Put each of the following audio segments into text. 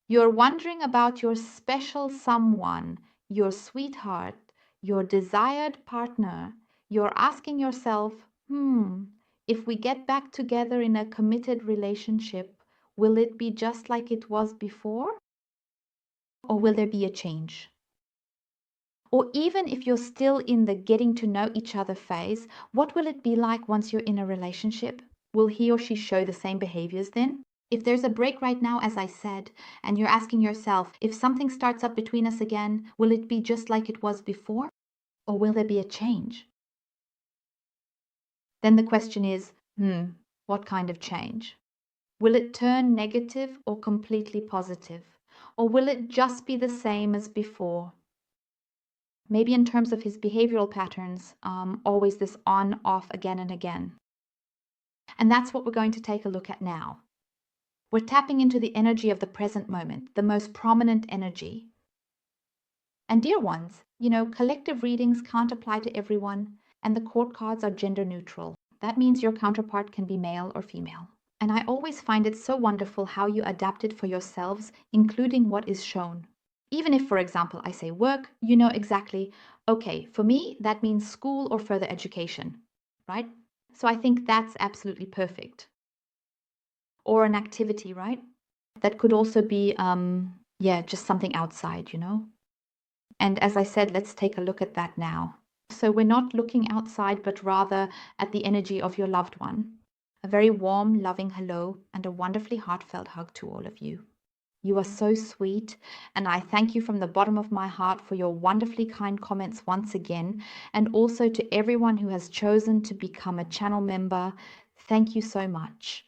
You're wondering about your special someone, your sweetheart, your desired partner. You're asking yourself, if we get back together in a committed relationship, will it be just like it was before? Or will there be a change? Or even if you're still in the getting to know each other phase, what will it be like once you're in a relationship? Will he or she show the same behaviors then? If there's a break right now, as I said, and you're asking yourself, if something starts up between us again, will it be just like it was before? Or will there be a change? Then the question is, what kind of change? Will it turn negative or completely positive? Or will it just be the same as before? Maybe in terms of his behavioral patterns, always this on, off again and again. And that's what we're going to take a look at now. We're tapping into the energy of the present moment, the most prominent energy. And dear ones, collective readings can't apply to everyone, and the court cards are gender neutral. That means your counterpart can be male or female. And I always find it so wonderful how you adapt it for yourselves, including what is shown. Even if, for example, I say work, you know exactly, okay, for me, that means school or further education, right? So I think that's absolutely perfect. Or an activity, right? That could also be, just something outside, And as I said, let's take a look at that now. So we're not looking outside, but rather at the energy of your loved one. A very warm, loving hello and a wonderfully heartfelt hug to all of you. You are so sweet, and I thank you from the bottom of my heart for your wonderfully kind comments once again, and also to everyone who has chosen to become a channel member. Thank you so much.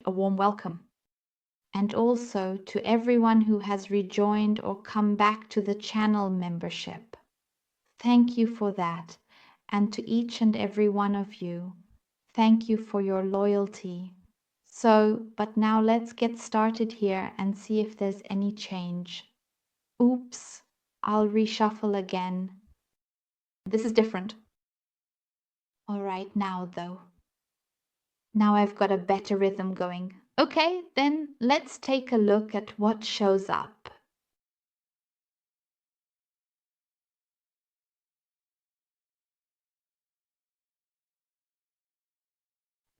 A warm welcome. And also to everyone who has rejoined or come back to the channel membership. Thank you for that. And to each and every one of you, thank you for your loyalty. So, but now let's get started here and see if there's any change. Oops, I'll reshuffle again. This is different. All right, now though. Now I've got a better rhythm going. Okay, then let's take a look at what shows up.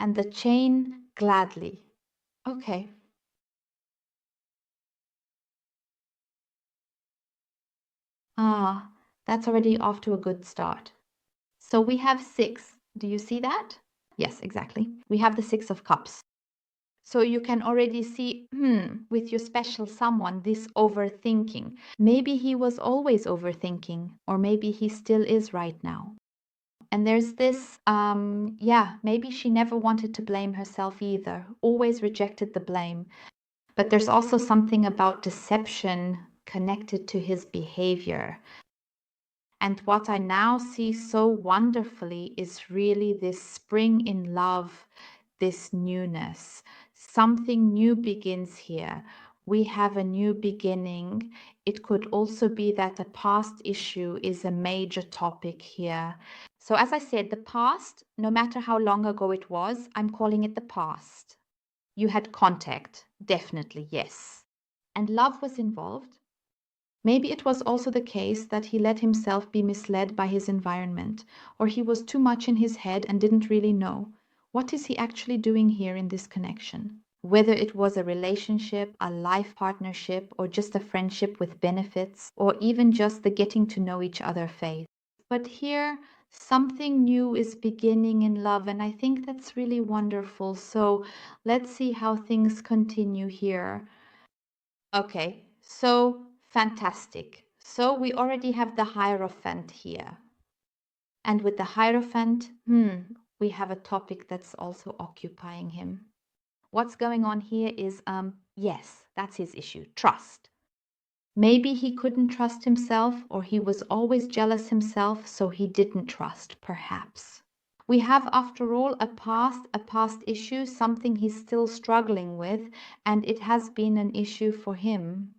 And the chain gladly. Okay. Ah, that's already off to a good start. So we have 6. Do you see that? Yes, exactly. We have the 6 of cups. So you can already see, with your special someone, this overthinking. Maybe he was always overthinking, or maybe he still is right now. And there's this, maybe she never wanted to blame herself either, always rejected the blame. But there's also something about deception connected to his behavior. And what I now see so wonderfully is really this spring in love, this newness. Something new begins here. We have a new beginning. It could also be that a past issue is a major topic here. So, as I said, the past, no matter how long ago it was, I'm calling it the past. You had contact, definitely, yes. And love was involved. Maybe it was also the case that he let himself be misled by his environment, or he was too much in his head and didn't really know what is he actually doing here in this connection. Whether it was a relationship, a life partnership, or just a friendship with benefits, or even just the getting to know each other phase. But here, something new is beginning in love, and I think that's really wonderful. So let's see how things continue here. Okay, so fantastic. So we already have the Hierophant here. And with the Hierophant, we have a topic that's also occupying him. What's going on here is, yes, that's his issue, trust. Maybe he couldn't trust himself, or he was always jealous himself, so he didn't trust, perhaps. We have, after all, a past issue, something he's still struggling with, and it has been an issue for him.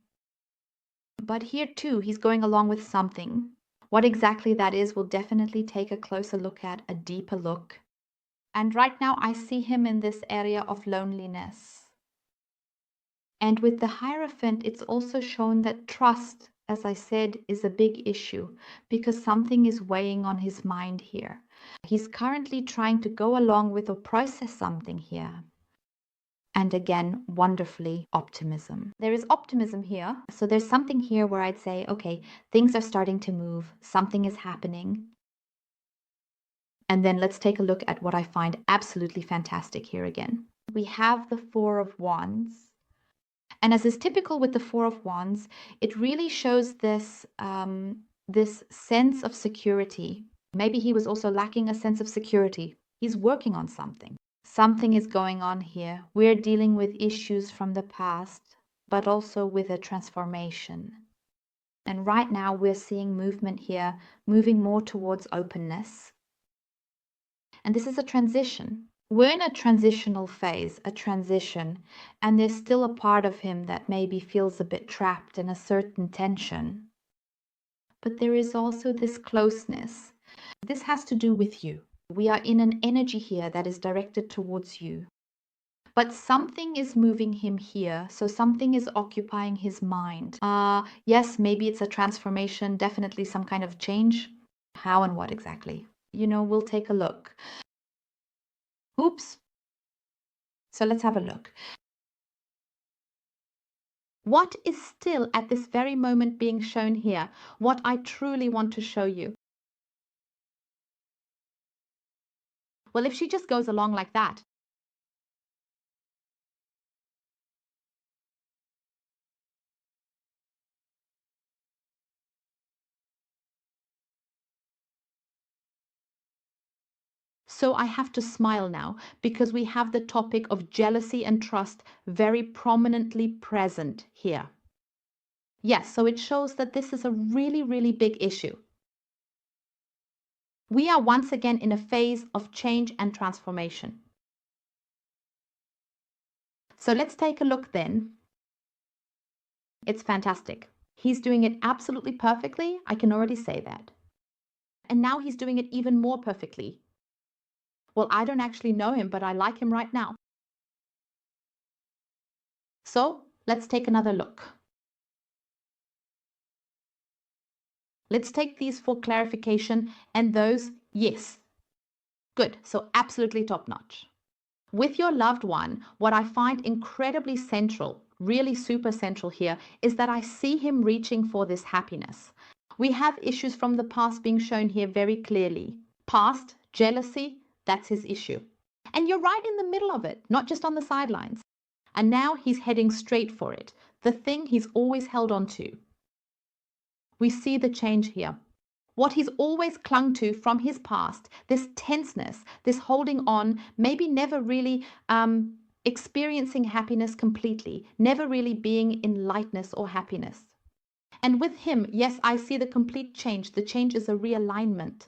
But here too, he's going along with something. What exactly that is, we'll definitely take a closer look at, a deeper look. And right now, I see him in this area of loneliness. And with the Hierophant, it's also shown that trust, as I said, is a big issue because something is weighing on his mind here. He's currently trying to go along with or process something here. And again, wonderfully, optimism. There is optimism here. So there's something here where I'd say, okay, things are starting to move, something is happening. And then let's take a look at what I find absolutely fantastic here again. We have the Four of Wands. And as is typical with the Four of Wands, it really shows this, this sense of security. Maybe he was also lacking a sense of security. He's working on something. Something is going on here. We're dealing with issues from the past, but also with a transformation. And right now we're seeing movement here, moving more towards openness. And this is a transition. We're in a transitional phase, a transition, and there's still a part of him that maybe feels a bit trapped in a certain tension. But there is also this closeness. This has to do with you. We are in an energy here that is directed towards you. But something is moving him here, so something is occupying his mind. Yes, maybe it's a transformation, definitely some kind of change. How and what exactly? We'll take a look. Oops. So let's have a look. What is still at this very moment being shown here? What I truly want to show you. Well, if she just goes along like that, so I have to smile now because we have the topic of jealousy and trust very prominently present here. Yes, so it shows that this is a really, really big issue. We are once again in a phase of change and transformation. So let's take a look then. It's fantastic. He's doing it absolutely perfectly. I can already say that. And now he's doing it even more perfectly. Well, I don't actually know him, but I like him right now. So let's take another look. Let's take these for clarification and those, yes. Good, so absolutely top notch. With your loved one, what I find incredibly central, really super central here, is that I see him reaching for this happiness. We have issues from the past being shown here very clearly. Past, jealousy, that's his issue. And you're right in the middle of it, not just on the sidelines. And now he's heading straight for it, the thing he's always held on to. We see the change here. What he's always clung to from his past, this tenseness, this holding on, maybe never really experiencing happiness completely, never really being in lightness or happiness. And with him, yes, I see the complete change. The change is a realignment.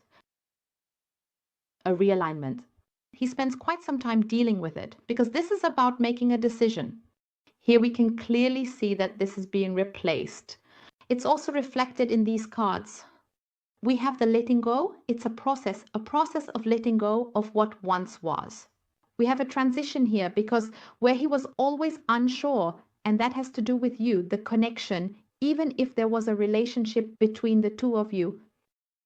A realignment. He spends quite some time dealing with it because this is about making a decision. Here we can clearly see that this is being replaced. It's also reflected in these cards. We have the letting go. It's a process of letting go of what once was. We have a transition here because where he was always unsure, and that has to do with you, the connection, even if there was a relationship between the two of you.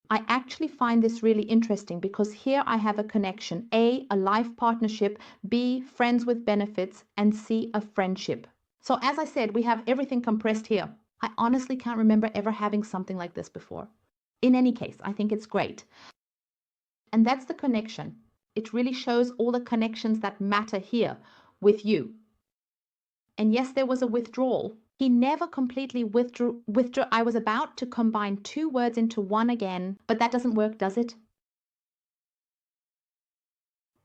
I actually find this really interesting because here I have a connection. A life partnership, B, friends with benefits, and C, a friendship. So as I said, we have everything compressed here. I honestly can't remember ever having something like this before. In any case, I think it's great. And that's the connection. It really shows all the connections that matter here with you. And yes, there was a withdrawal. He never completely withdrew. I was about to combine two words into one again, but that doesn't work, does it?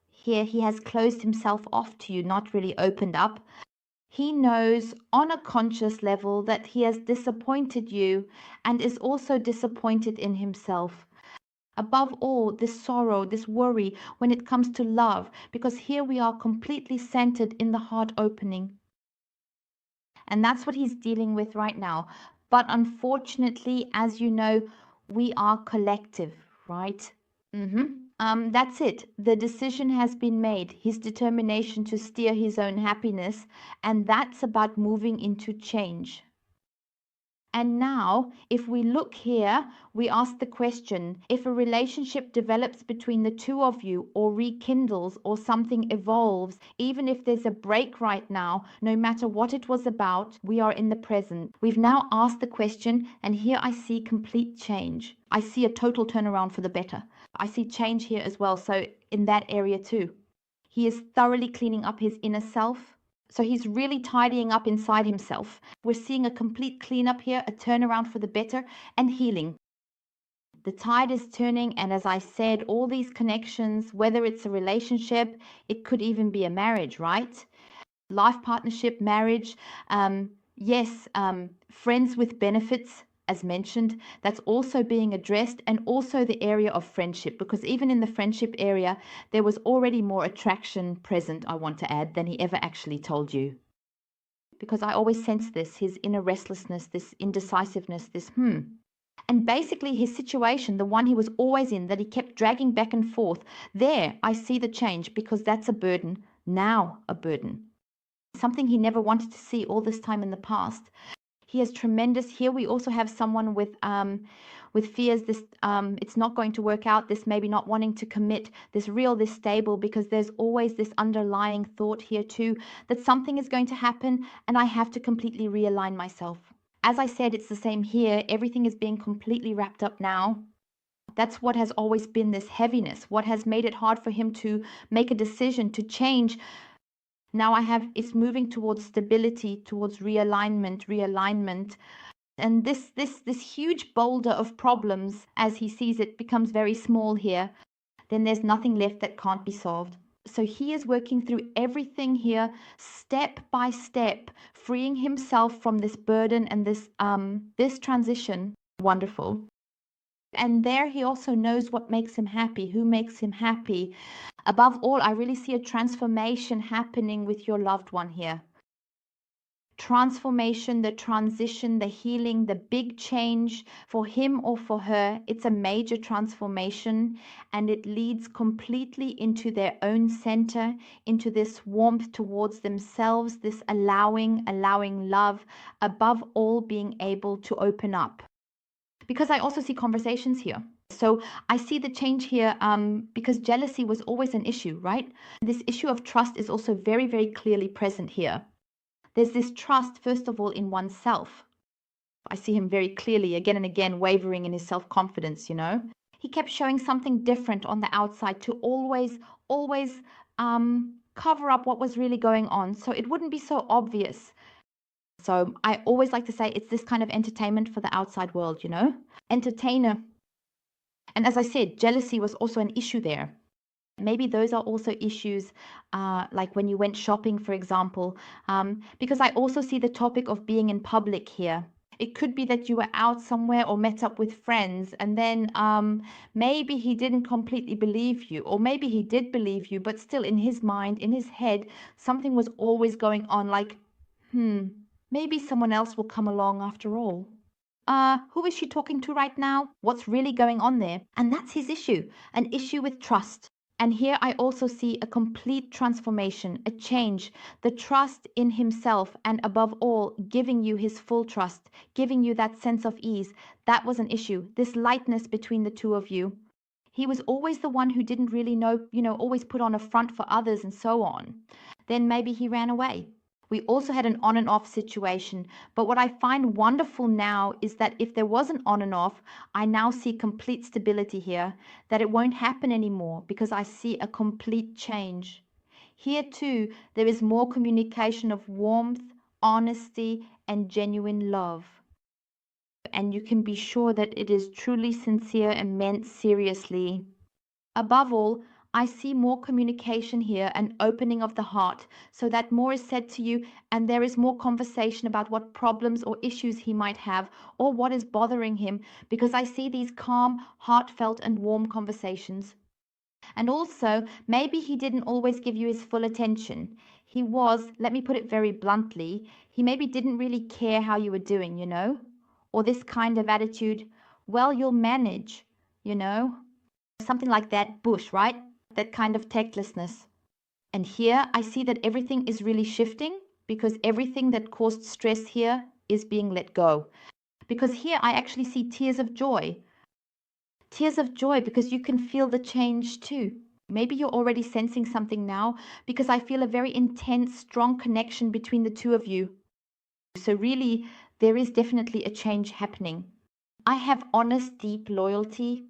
Here he has closed himself off to you, not really opened up. He knows on a conscious level that he has disappointed you and is also disappointed in himself. Above all, this sorrow, this worry when it comes to love, because here we are completely centered in the heart opening. And that's what he's dealing with right now. But unfortunately, as you know, we are collective, right? That's it. The decision has been made. His determination to steer his own happiness, and that's about moving into change. And now, if we look here, we ask the question, if a relationship develops between the two of you or rekindles or something evolves, even if there's a break right now, no matter what it was about, we are in the present. We've now asked the question, and here I see complete change. I see a total turnaround for the better. I see change here as well, so in that area too. He is thoroughly cleaning up his inner self. So he's really tidying up inside himself. We're seeing a complete cleanup here, a turnaround for the better, and healing. The tide is turning, and as I said, all these connections, whether it's a relationship, it could even be a marriage, right? Life partnership, marriage, yes, friends with benefits, as mentioned, that's also being addressed, and also the area of friendship, because even in the friendship area, there was already more attraction present, I want to add, than he ever actually told you. Because I always sense this, his inner restlessness, this indecisiveness, this And basically his situation, the one he was always in, that he kept dragging back and forth, there I see the change, because that's a burden, now a burden. Something he never wanted to see all this time in the past. He has tremendous. Here we also have someone with fears. This it's not going to work out. This maybe not wanting to commit. This stable, because there's always this underlying thought here too that something is going to happen, and I have to completely realign myself. As I said, it's the same here. Everything is being completely wrapped up now. That's what has always been this heaviness. What has made it hard for him to make a decision, to change. Now it's moving towards stability, towards realignment. And this huge boulder of problems, as he sees it, becomes very small here. Then there's nothing left that can't be solved. So he is working through everything here, step by step, freeing himself from this burden and this transition. Wonderful. And there he also knows what makes him happy, who makes him happy. Above all, I really see a transformation happening with your loved one here. Transformation, the transition, the healing, the big change for him or for her. It's a major transformation, and it leads completely into their own center, into this warmth towards themselves, this allowing love, above all being able to open up. Because I also see conversations here. So I see the change here because jealousy was always an issue, right? This issue of trust is also very, very clearly present here. There's this trust, first of all, in oneself. I see him very clearly again and again wavering in his self-confidence, you know. He kept showing something different on the outside to always cover up what was really going on, so it wouldn't be so obvious. So I always like to say it's this kind of entertainment for the outside world, you know? Entertainer. And as I said, jealousy was also an issue there. Maybe those are also issues, like when you went shopping, for example, because I also see the topic of being in public here. It could be that you were out somewhere or met up with friends, and then maybe he didn't completely believe you, or maybe he did believe you, but still in his mind, in his head, something was always going on, like, maybe someone else will come along after all. Who is she talking to right now? What's really going on there? And that's his issue, an issue with trust. And here I also see a complete transformation, a change, the trust in himself, and above all, giving you his full trust, giving you that sense of ease. That was an issue, this lightness between the two of you. He was always the one who didn't really know, always put on a front for others and so on. Then maybe he ran away. We also had an on and off situation, but what I find wonderful now is that if there was an on and off, I now see complete stability here, that it won't happen anymore because I see a complete change. Here too, there is more communication of warmth, honesty, and genuine love. And you can be sure that it is truly sincere and meant seriously. Above all, I see more communication here, an opening of the heart, so that more is said to you and there is more conversation about what problems or issues he might have or what is bothering him, because I see these calm, heartfelt and warm conversations. And also, maybe he didn't always give you his full attention. He was, let me put it very bluntly, he maybe didn't really care how you were doing, or this kind of attitude, well, you'll manage, something like that bush, right? That kind of tactlessness. And here I see that everything is really shifting because everything that caused stress here is being let go. Because here I actually see tears of joy. Tears of joy because you can feel the change too. Maybe you're already sensing something now because I feel a very intense, strong connection between the two of you. So really, there is definitely a change happening. I have honest, deep loyalty.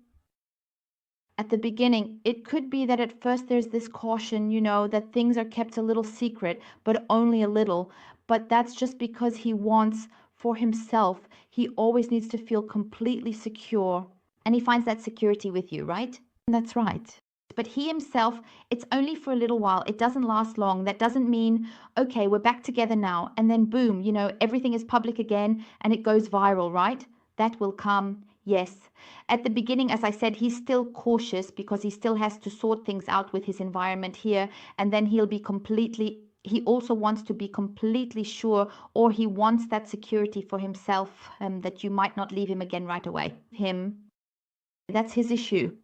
At the beginning, it could be that at first there's this caution, that things are kept a little secret, but only a little. But that's just because he wants for himself. He always needs to feel completely secure. And he finds that security with you, right? That's right. But he himself, it's only for a little while. It doesn't last long. That doesn't mean, okay, we're back together now. And then boom, everything is public again and it goes viral, right? That will come. Yes. At the beginning, as I said, he's still cautious because he still has to sort things out with his environment here. And then he also wants to be completely sure, or he wants that security for himself, that you might not leave him again right away. That's his issue.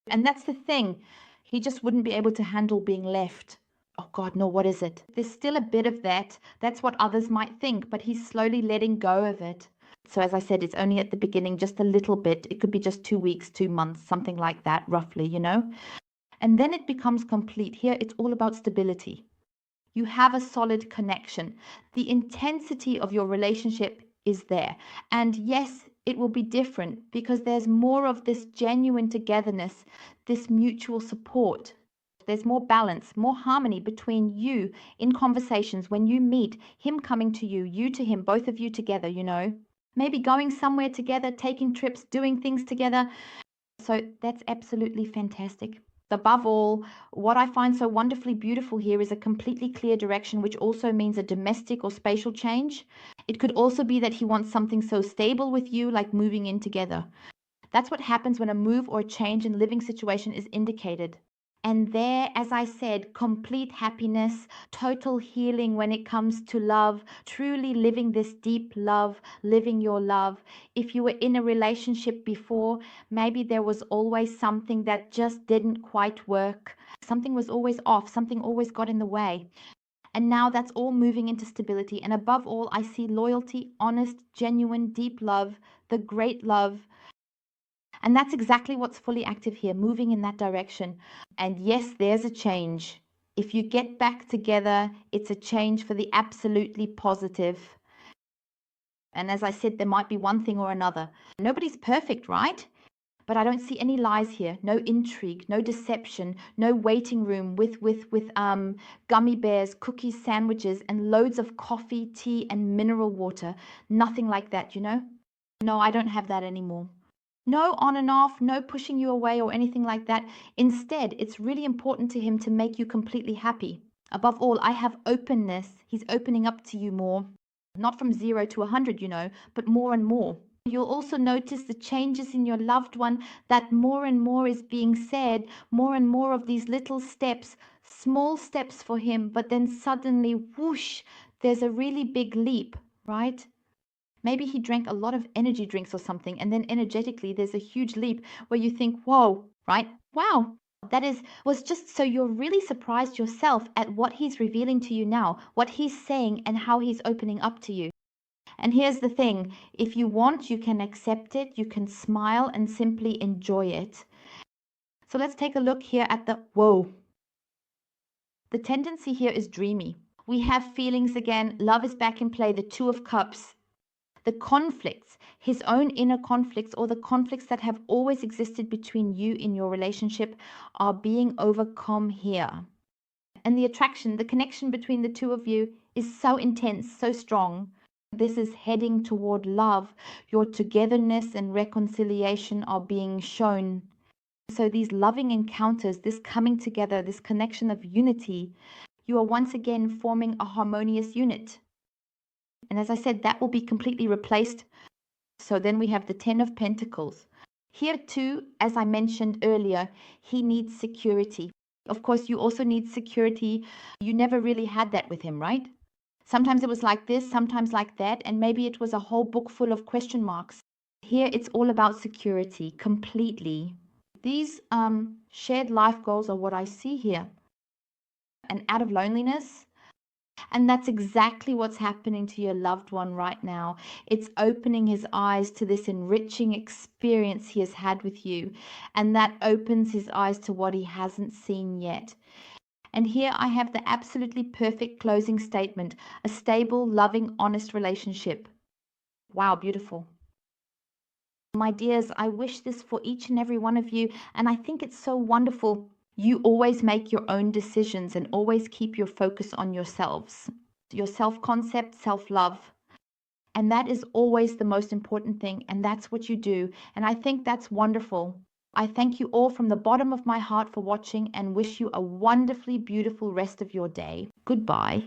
And that's the thing. He just wouldn't be able to handle being left. Oh God, no, what is it? There's still a bit of that. That's what others might think, but he's slowly letting go of it. So as I said, it's only at the beginning, just a little bit. It could be just 2 weeks, 2 months, something like that, roughly, And then it becomes complete. Here, it's all about stability. You have a solid connection. The intensity of your relationship is there. And yes, it will be different because there's more of this genuine togetherness, this mutual support. There's more balance, more harmony between you in conversations when you meet, him coming to you, you to him, both of you together, Maybe going somewhere together, taking trips, doing things together. So that's absolutely fantastic. Above all, what I find so wonderfully beautiful here is a completely clear direction, which also means a domestic or spatial change. It could also be that he wants something so stable with you, like moving in together. That's what happens when a move or a change in living situation is indicated. And there, as I said, complete happiness, total healing when it comes to love, truly living this deep love, living your love. If you were in a relationship before, maybe there was always something that just didn't quite work. Something was always off, something always got in the way. And now that's all moving into stability. And above all, I see loyalty, honest, genuine, deep love, the great love. And that's exactly what's fully active here, moving in that direction. And yes, there's a change. If you get back together, it's a change for the absolutely positive. And as I said, there might be one thing or another. Nobody's perfect, right? But I don't see any lies here. No intrigue, no deception, no waiting room with gummy bears, cookies, sandwiches, and loads of coffee, tea, and mineral water. Nothing like that, No, I don't have that anymore. No on and off, no pushing you away or anything like that. Instead, it's really important to him to make you completely happy. Above all, I have openness. He's opening up to you more. Not from 0 to 100, but more and more. You'll also notice the changes in your loved one, that more and more is being said, more and more of these little steps, small steps for him, but then suddenly, whoosh, there's a really big leap, right? Maybe he drank a lot of energy drinks or something, and then energetically there's a huge leap where you think, whoa, right? Wow. Was just so you're really surprised yourself at what he's revealing to you now, what he's saying and how he's opening up to you. And here's the thing, if you want, you can accept it, you can smile and simply enjoy it. So let's take a look here at the whoa. The tendency here is dreamy. We have feelings again, love is back in play, the Two of Cups. The conflicts, his own inner conflicts, or the conflicts that have always existed between you in your relationship, are being overcome here. And the attraction, the connection between the two of you is so intense, so strong. This is heading toward love. Your togetherness and reconciliation are being shown. So these loving encounters, this coming together, this connection of unity, you are once again forming a harmonious unit. And as I said, that will be completely replaced. So then we have the 10 of Pentacles. Here too, as I mentioned earlier, he needs security. Of course, you also need security. You never really had that with him, right? Sometimes it was like this, sometimes like that, and maybe it was a whole book full of question marks. Here it's all about security, completely. These shared life goals are what I see here. And out of loneliness, and that's exactly what's happening to your loved one right now. It's opening his eyes to this enriching experience he has had with you, and that opens his eyes to what he hasn't seen yet. And here I have the absolutely perfect closing statement: a stable, loving, honest relationship. Wow, beautiful. My dears, I wish this for each and every one of you, and I think it's so wonderful. You always make your own decisions and always keep your focus on yourselves, your self-concept, self-love. And that is always the most important thing, and that's what you do. And I think that's wonderful. I thank you all from the bottom of my heart for watching and wish you a wonderfully beautiful rest of your day. Goodbye.